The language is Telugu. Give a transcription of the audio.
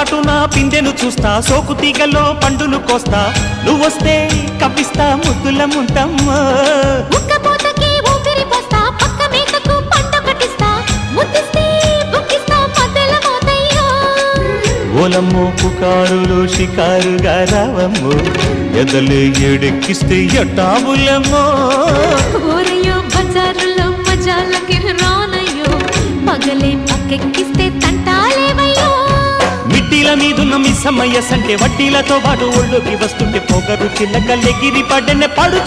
చాటున పిందెను చూస్తా, సోకు తీగలో పండును కోస్తా, నువ్వొస్తే కప్పిస్తా ముద్దుల ముంతమ్మో. ఉక్కపోతకి ఊపిరి పోస్తా, పక్క మేకకు పంట కట్టిస్తా, ముద్దిస్తే బుక్కిస్తా మధ్యల మోతయ్యో. ఓలమ్మో పుకారులు షికారుగా రావమ్మో, ఎదలే ఏడెక్కిస్తే ఎట్టాబులమ్మో. ఊరయ్యో బజారులో మజాలకి రానయ్యో, పగలే పక్కెక్కిస్తే తంటాలేవయ్యో. మిట్టిల మీదున్న మిస్సమ్మయ్య సంటే వడ్డీలతో పాటు ఒళ్ళోకి వస్తుంటే పొగరు చిల్లకల్లెగిరి పడ్డనే పడు.